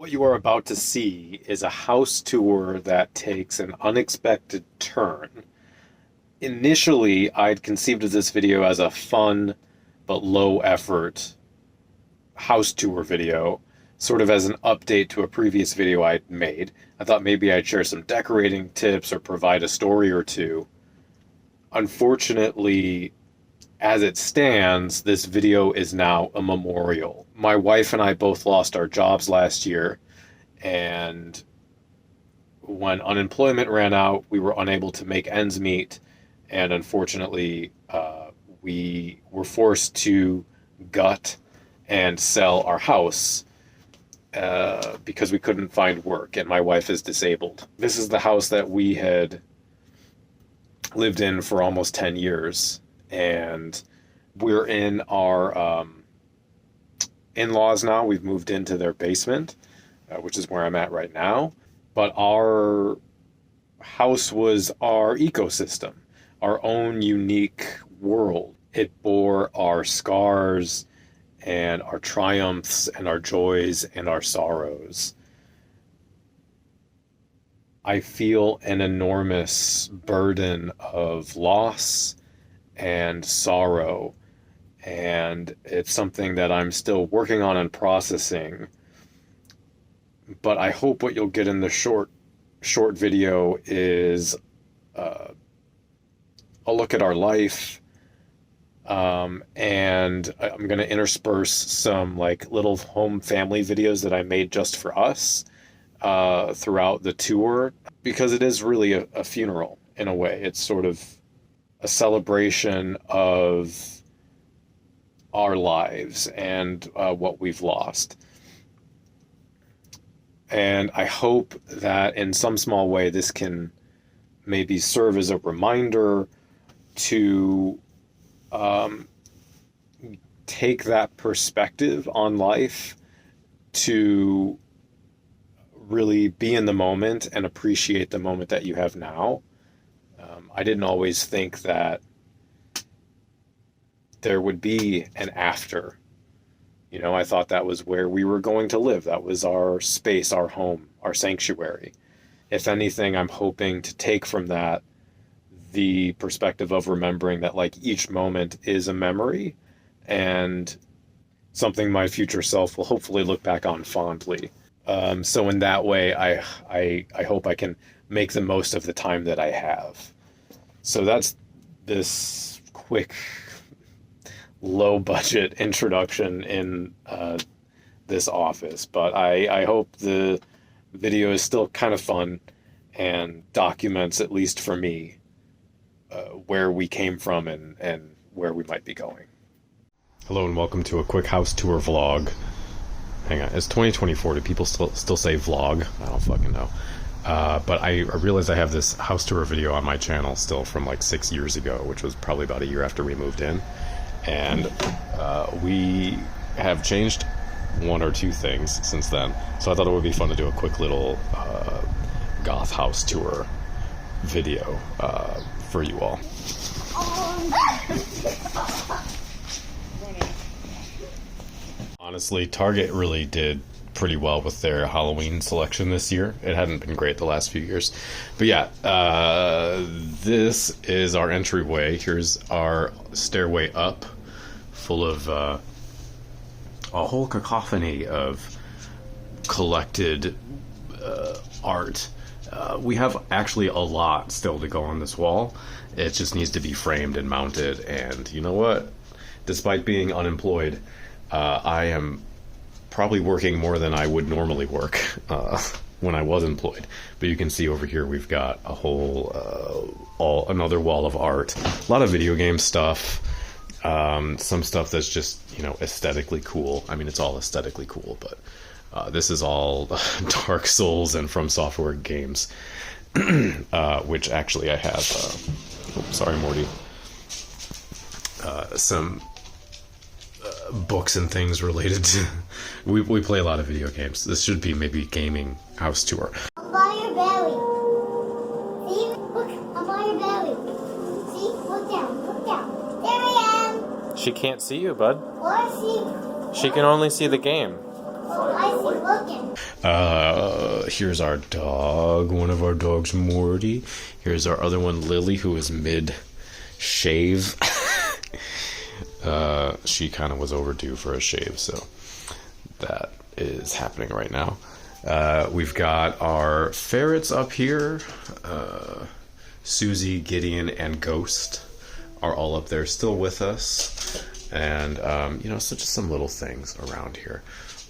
What you are about to see is a house tour that takes an unexpected turn. Initially, I'd conceived of this video as a fun but low effort house tour video, sort of as an update to a previous video I'd made. I thought maybe I'd share some decorating tips or provide a story or two. Unfortunately, as it stands, this video is now a memorial. My wife and I both lost our jobs last year, and when unemployment ran out, we were unable to make ends meet, and unfortunately, we were forced to gut and sell our house because we couldn't find work, and my wife is disabled. This is the house that we had lived in for almost 10 years, and we're in our in-laws now. We've moved into their basement, which is where I'm at right now. But our house was our ecosystem, our own unique world. It bore our scars and our triumphs and our joys and our sorrows. I feel an enormous burden of loss and sorrow, and it's something that I'm still working on and processing. But I hope what you'll get in the short video is a look at our life, and I'm going to intersperse some like little home family videos that I made just for us throughout the tour, because it is really a funeral in a way. It's sort of a celebration of our lives and what we've lost. And I hope that in some small way this can maybe serve as a reminder to take that perspective on life, to really be in the moment and appreciate the moment that you have now. I didn't always think that there would be an after. You know, I thought that was where we were going to live. That was our space, our home, our sanctuary. If anything, I'm hoping to take from that the perspective of remembering that like each moment is a memory and something my future self will hopefully look back on fondly. So in that way, I hope I can make the most of the time that I have. So that's this quick, low-budget introduction in this office. But I hope the video is still kind of fun and documents, at least for me, where we came from and where we might be going. Hello and welcome to a quick house tour vlog. Hang on, it's 2024. Do people still say vlog? I don't fucking know. But I realize I have this house tour video on my channel still from like 6 years ago, which was probably about a year after we moved in. And we have changed one or two things since then. So I thought it would be fun to do a quick little Goth house tour video for you all. Honestly, Target really did pretty well with their Halloween selection this year. It hadn't been great the last few years. But yeah, this is our entryway. Here's our stairway up, full of a whole cacophony of collected art. We have actually a lot still to go on this wall. It just needs to be framed and mounted. And you know what? Despite being unemployed, I am probably working more than I would normally work when I was employed. But you can see over here we've got a whole another wall of art, a lot of video game stuff, some stuff that's just, you know, aesthetically cool. I mean, it's all aesthetically cool, but this is all Dark Souls and From Software games, which actually I have sorry Morty, some books and things related to we play a lot of video games. This should be maybe gaming house tour. I'm by your belly. See? Look, I'm by your belly. See? Look down. There I am. She can't see you, bud. Or see. She can only see the game. I see looking. Here's our dog. One of our dogs, Morty. Here's our other one, Lily, who is mid-shave. She kind of was overdue for a shave, so that is happening right now. We've got our ferrets up here. Susie, Gideon, and Ghost are all up there still with us. And, so just some little things around here.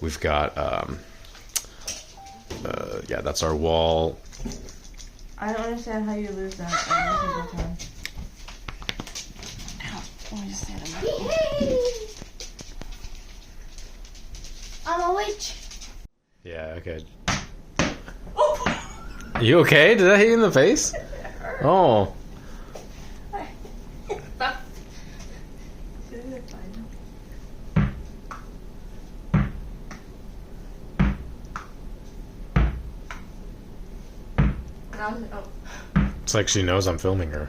We've got, that's our wall. I don't understand how you lose that every single time. Ow. Let me just stand on my I'm a witch. Yeah, okay. You okay? Did that hit you in the face? Oh. It's like she knows I'm filming her.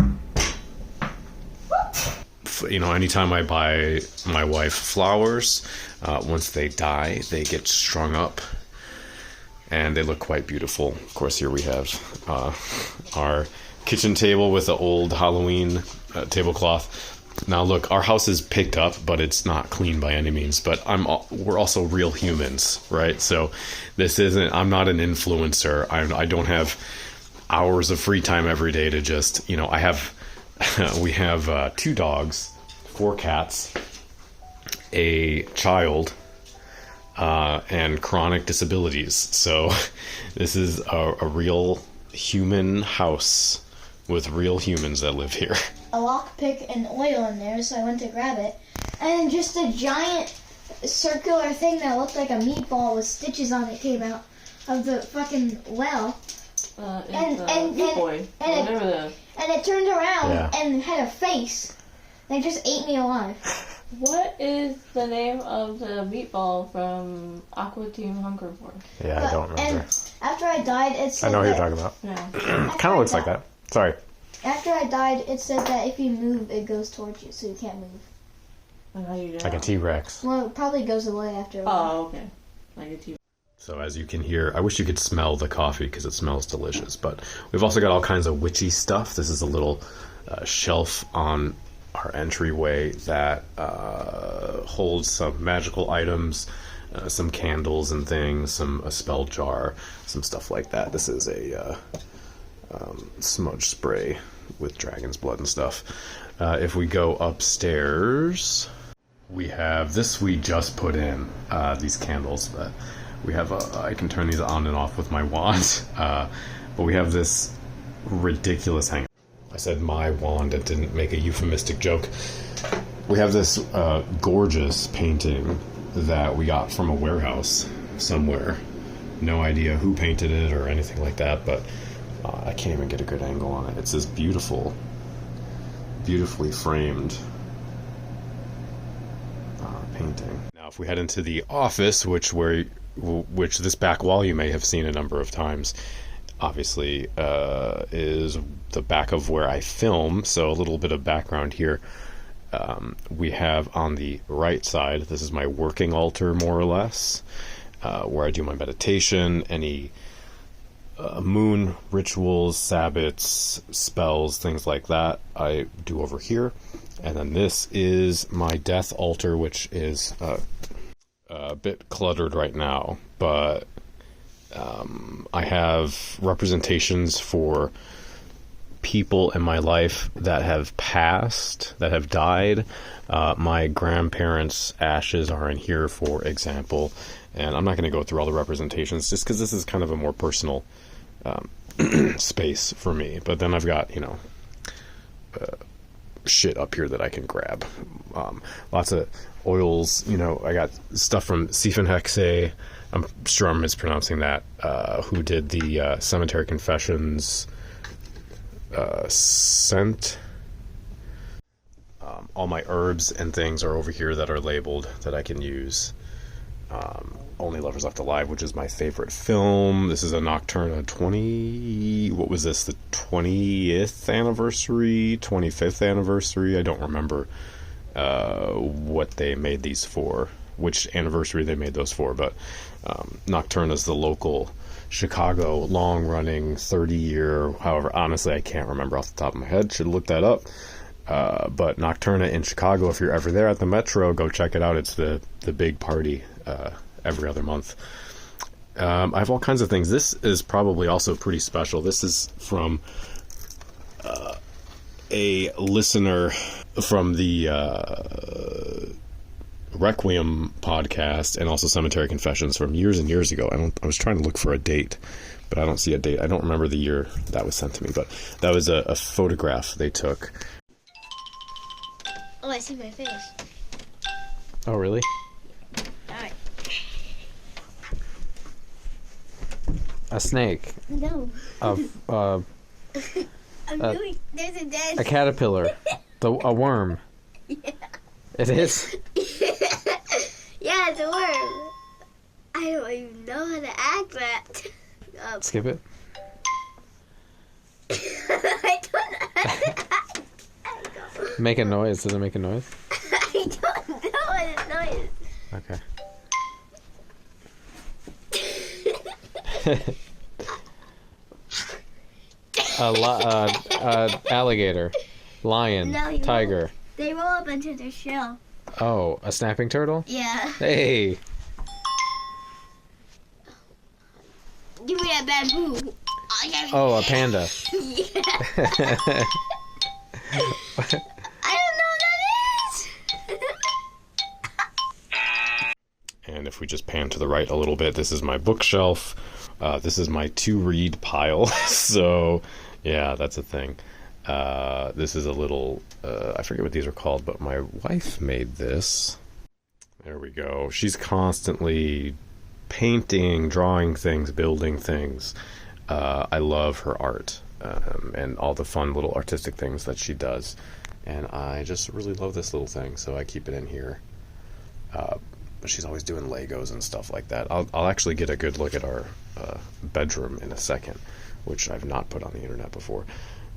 Anytime I buy my wife flowers, once they die, they get strung up and they look quite beautiful. Of course, here we have our kitchen table with the old Halloween tablecloth. Now look, our house is picked up, but it's not clean by any means, but we're also real humans, right? So I'm not an influencer. I don't have hours of free time every day to just, we have 2 dogs, 4 cats, a child, and chronic disabilities. So this is a real human house with real humans that live here. A lockpick and oil in there, so I went to grab it. And just a giant circular thing that looked like a meatball with stitches on it came out of the fucking well. And it turned around and had a face. They just ate me alive. What is the name of the meatball from Aqua Team Hunger Force? Yeah, I don't remember. And after I died, it said I know what you're talking about. Yeah. Kind of looks like that. Sorry. After I died, it said that if you move, it goes towards you, so you can't move. And how you do Like a T-Rex. Well, it probably goes away after a while. Oh, okay. Like a T-Rex. So as you can hear, I wish you could smell the coffee because it smells delicious. But we've also got all kinds of witchy stuff. This is a little shelf on our entryway that holds some magical items, some candles and things, a spell jar, some stuff like that. This is a smudge spray with dragon's blood and stuff. If we go upstairs, we have this. We just put in these candles, but we have I can turn these on and off with my wand. But we have this ridiculous hanger. I said my wand, it didn't make a euphemistic joke. We have this gorgeous painting that we got from a warehouse somewhere. No idea who painted it or anything like that, but I can't even get a good angle on it. It's this beautifully framed painting. Now, if we head into the office, which this back wall you may have seen a number of times, obviously is the back of where I film, so a little bit of background here. We have on the right side, this is my working altar, more or less, where I do my meditation, any moon rituals, sabbats, spells, things like that I do over here. And then this is my death altar, which is a bit cluttered right now, but I have representations for people in my life that have passed, that have died. My grandparents' ashes are in here, for example, and I'm not going to go through all the representations just because this is kind of a more personal space for me. But then I've got, shit up here that I can grab. Lots of oils, I got stuff from Siphonhexe. I'm sure I'm mispronouncing that, who did the Cemetery Confessions scent. All my herbs and things are over here that are labeled that I can use. Only Lovers Left Alive, which is my favorite film. This is a Nocturna 20... What was this? The 20th anniversary? 25th anniversary? I don't remember what they made these for. Which anniversary they made those for, but Nocturne is the local Chicago long-running 30-year, however, honestly, I can't remember off the top of my head. Should look that up. But Nocturna in Chicago, if you're ever there at the Metro, go check it out. It's the big party every other month. I have all kinds of things. This is probably also pretty special. This is from a listener from the Requiem podcast and also Cemetery Confessions from years and years ago. I was trying to look for a date, but I don't see a date. I don't remember the year that was sent to me, but that was a photograph they took. Oh, I see my face. Oh, really? Alright. A snake. No. I'm doing. There's a dead. A caterpillar. A worm. Yeah. It is? Yeah, it's a worm. I don't even know how to act that. Skip it. I don't know how to act. Make a noise. Does it make a noise? I don't know what a noise. Okay. Alligator. Lion. No, Tiger. They roll up into their shell. Oh, a snapping turtle? Yeah. Hey. Give me that bamboo. Oh, a panda. Yeah. I don't know what that is. And if we just pan to the right a little bit, this is my bookshelf. This is my to-read pile. So, yeah, that's a thing. This is a little, I forget what these are called, but my wife made this. There we go. She's constantly painting, drawing things, building things. I love her art and all the fun little artistic things that she does. And I just really love this little thing, so I keep it in here. But she's always doing Legos and stuff like that. I'll actually get a good look at our bedroom in a second, which I've not put on the internet before.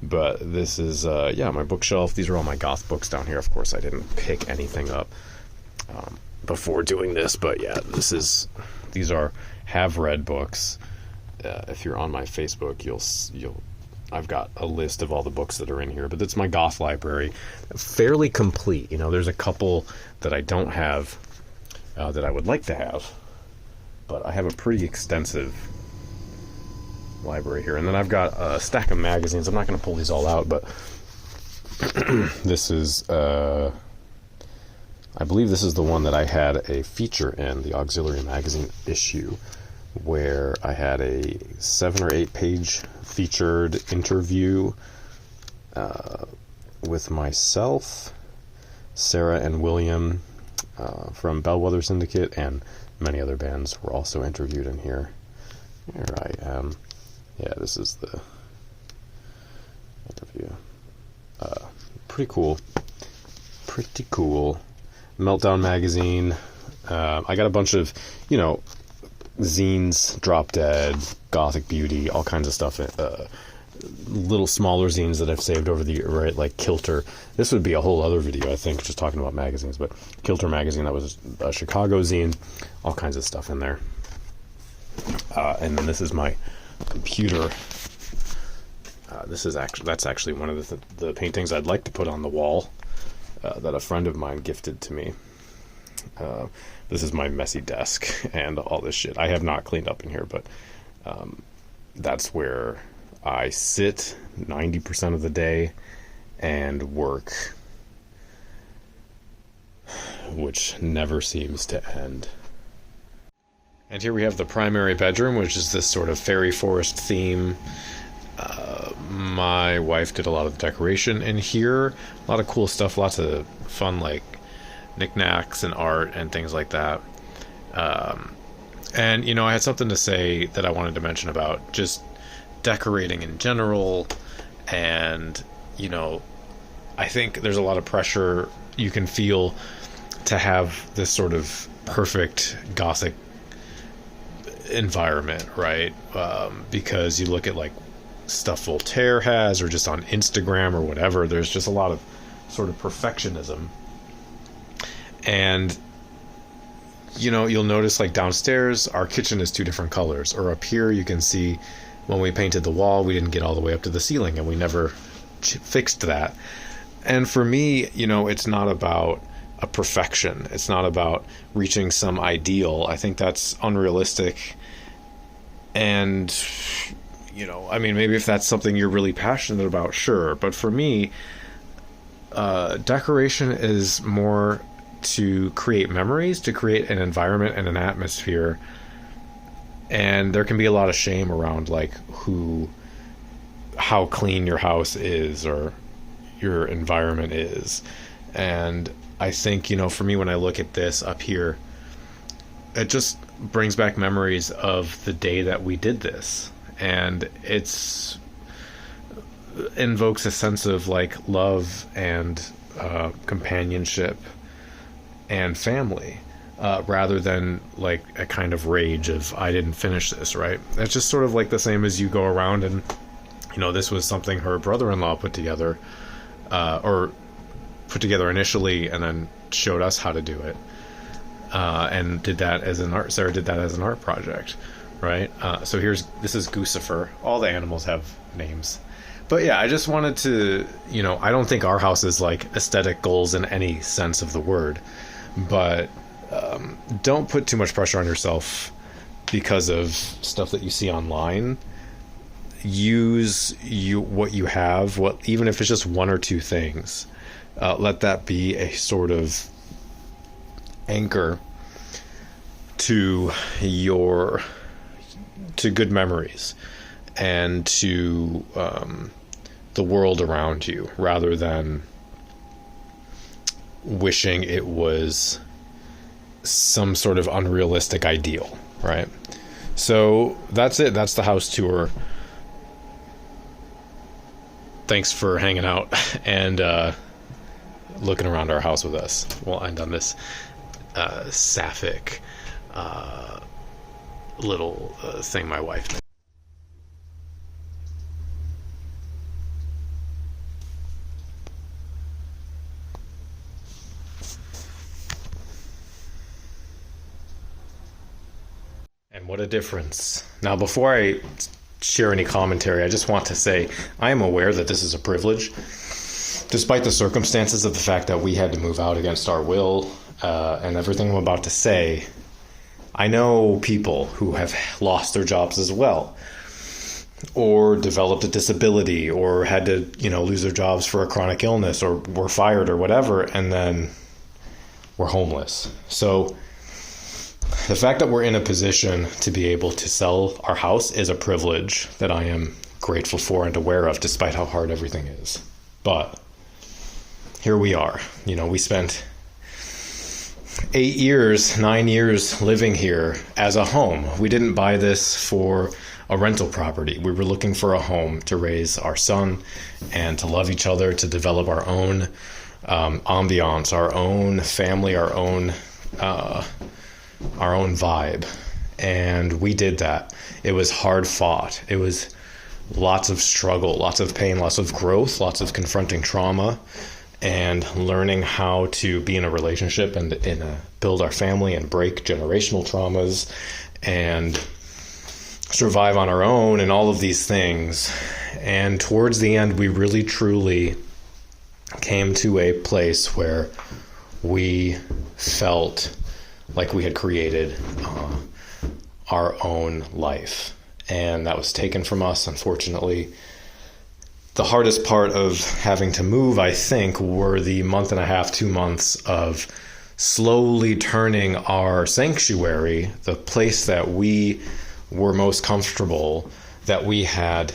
But this is, my bookshelf. These are all my Goth books down here. Of course, I didn't pick anything up before doing this, but yeah, these are have-read books. If you're on my Facebook, I've got a list of all the books that are in here, but it's my Goth library. Fairly complete. There's a couple that I don't have that I would like to have, but I have a pretty extensive library here. And then I've got a stack of magazines. I'm not going to pull these all out, but this is, I believe this is the one that I had a feature in, the auxiliary magazine issue, where I had a 7 or 8 page featured interview with myself, Sarah and William from Bellwether Syndicate, and many other bands were also interviewed in here. Here I am. Yeah, this is the interview. Pretty cool. Pretty cool. Meltdown magazine. I got a bunch of, zines, Drop Dead, Gothic Beauty, all kinds of stuff. Little smaller zines that I've saved over the year, right? Like Kilter. This would be a whole other video, I think, just talking about magazines. But Kilter magazine, that was a Chicago zine. All kinds of stuff in there. And then this is my computer. That's actually one of the paintings I'd like to put on the wall that a friend of mine gifted to me. This is my messy desk and all this shit. I have not cleaned up in here, but that's where I sit 90% of the day and work, which never seems to end. And here we have the primary bedroom, which is this sort of fairy forest theme. My wife did a lot of the decoration in here. A lot of cool stuff, lots of fun, like, knickknacks and art and things like that. And, I had something to say that I wanted to mention about just decorating in general. And, I think there's a lot of pressure you can feel to have this sort of perfect Gothic environment, right? Because you look at like stuff Voltaire has, or just on Instagram or whatever, there's just a lot of sort of perfectionism. And you'll notice like downstairs, our kitchen is two different colors. Or up here, you can see when we painted the wall, we didn't get all the way up to the ceiling and we never fixed that. And for me, it's not about a perfection. It's not about reaching some ideal. I think that's unrealistic. And, maybe if that's something you're really passionate about, sure. But for me, decoration is more to create memories, to create an environment and an atmosphere. And there can be a lot of shame around like how clean your house is or your environment is. And I think, for me, when I look at this up here, it just brings back memories of the day that we did this. And it's invokes a sense of like love and companionship and family, rather than like a kind of rage of I didn't finish this, right? It's just sort of like the same as you go around and this was something her brother-in-law put together, or put together initially and then showed us how to do it, and did that as an art. Sarah did that as an art project, right? So this is Goosifer. All the animals have names. But yeah, I just wanted to, I don't think our house is like aesthetic goals in any sense of the word, but don't put too much pressure on yourself because of stuff that you see online. Use what you have, even if it's just one or two things. Let that be a sort of anchor to good memories and to the world around you, rather than wishing it was some sort of unrealistic ideal, right? So that's it. That's the house tour. Thanks for hanging out and looking around our house with us. We'll end on this sapphic little thing my wife did. And what a difference. Now, before I share any commentary, I just want to say I am aware that this is a privilege, despite the circumstances of the fact that we had to move out against our will, and everything I'm about to say. I know people who have lost their jobs as well, or developed a disability, or had to, lose their jobs for a chronic illness, or were fired or whatever, and then were homeless. So the fact that we're in a position to be able to sell our house is a privilege that I am grateful for and aware of, despite how hard everything is. But here we are. We spent 9 years living here as a home. We didn't buy this for a rental property. We were looking for a home to raise our son and to love each other, to develop our own ambiance, our own family, our own vibe. And we did that. It was hard fought. It was lots of struggle, lots of pain, lots of growth, lots of confronting trauma, and learning how to be in a relationship and build our family and break generational traumas and survive on our own and all of these things. And towards the end, we really truly came to a place where we felt like we had created our own life. And that was taken from us, unfortunately. The hardest part of having to move, I think, were the month and a half, 2 months of slowly turning our sanctuary, the place that we were most comfortable, that we had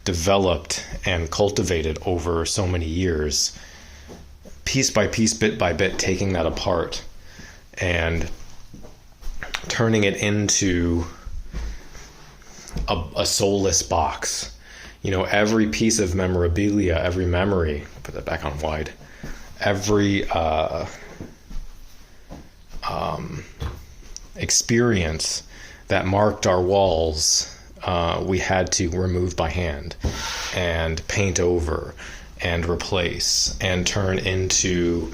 developed and cultivated over so many years, piece by piece, bit by bit, taking that apart and turning it into a soulless box. Every piece of memorabilia, every memory, put that back on wide, every experience that marked our walls, we had to remove by hand and paint over and replace and turn into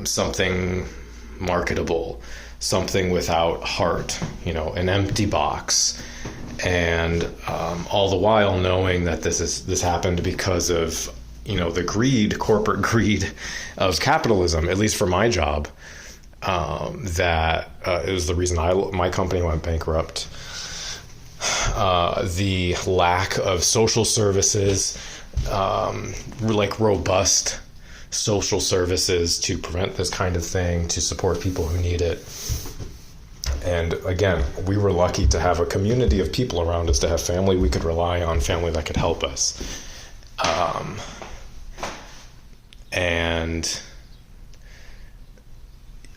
something marketable, something without heart, an empty box. And all the while knowing that this happened because of the corporate greed of capitalism, at least for my job. That it was the reason my company went bankrupt. The lack of social services, like robust social services to prevent this kind of thing, to support people who need it. And again, we were lucky to have a community of people around us, to have family we could rely on, family that could help us. And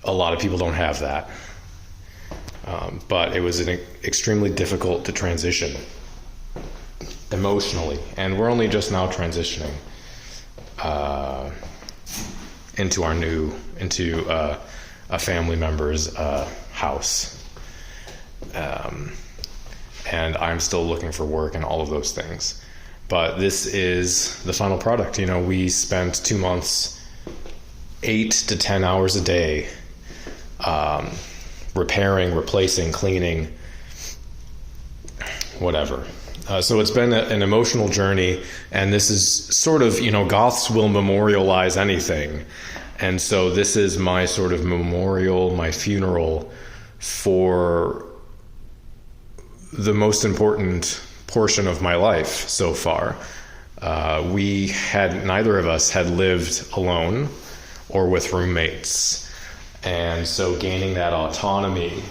a lot of people don't have that. But it was extremely difficult to transition emotionally. And we're only just now transitioning into a family member's house. And I'm still looking for work and all of those things. But this is the final product. We spent 2 months, 8 to 10 hours a day, repairing, replacing, cleaning, whatever. So it's been an emotional journey, and this is sort of, Goths will memorialize anything. And so this is my sort of memorial, my funeral for the most important portion of my life so far. Neither of us had lived alone or with roommates. And so gaining that autonomy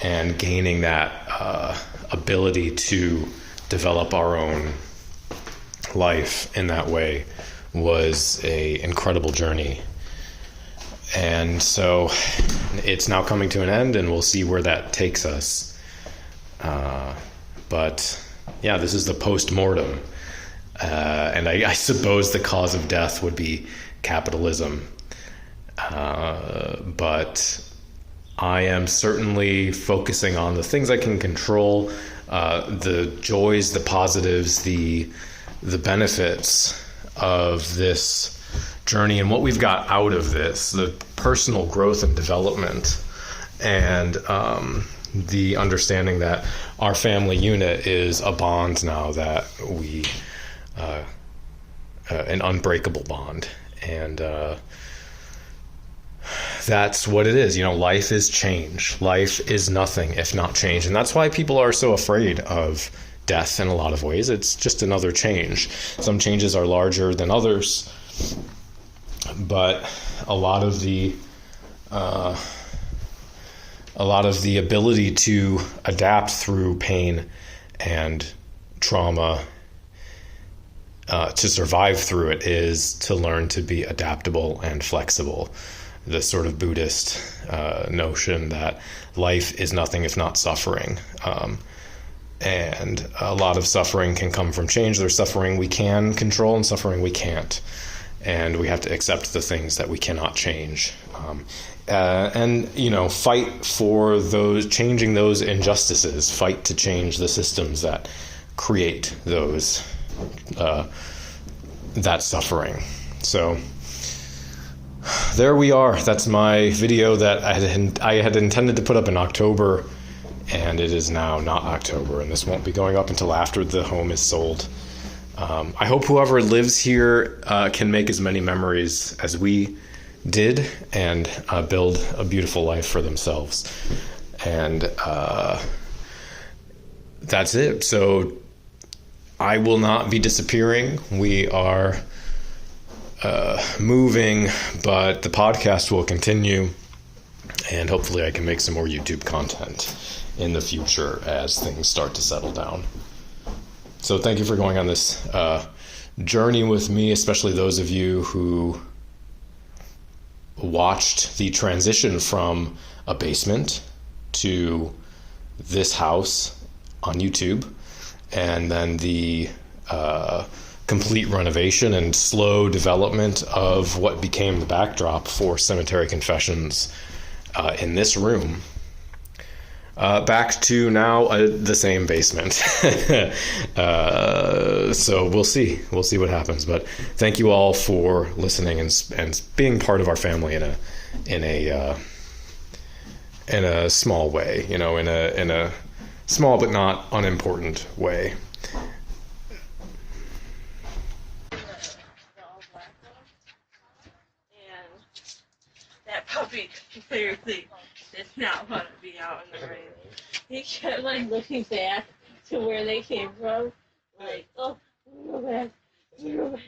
and gaining that ability to develop our own life in that way was an incredible journey. And so it's now coming to an end, and we'll see where that takes us. But yeah, this is the post-mortem. And I suppose the cause of death would be capitalism. But I am certainly focusing on the things I can control, the joys, the positives, the benefits of this journey and what we've got out of this, the personal growth and development, and the understanding that our family unit is a bond now, that we an unbreakable bond. And that's what it is. Life is change. Life is nothing if not change. And that's why people are so afraid of death in a lot of ways. It's just another change. Some changes are larger than others, but a lot of the ability to adapt through pain and trauma, to survive through it, is to learn to be adaptable and flexible. The sort of Buddhist notion that life is nothing if not suffering. And a lot of suffering can come from change. There's suffering we can control and suffering we can't. And we have to accept the things that we cannot change. And fight for changing those injustices, fight to change the systems that create that suffering. So there we are. That's my video that I had intended to put up in October, and it is now not October, and this won't be going up until after the home is sold. I hope whoever lives here can make as many memories as we did, and build a beautiful life for themselves. And that's it. So I will not be disappearing. We are moving, but the podcast will continue, and hopefully I can make some more YouTube content in the future as things start to settle down. So thank you for going on this journey with me, especially those of you who watched the transition from a basement to this house on YouTube, and then the complete renovation and slow development of what became the backdrop for Cemetery Confessions in this room. Back to now the same basement. So we'll see what happens. But thank you all for listening and being part of our family in in a small way, in a small but not unimportant way. That puppy clearly did not want to be out in the rain. He kept like looking back to where they came from, like, oh, go back, go back.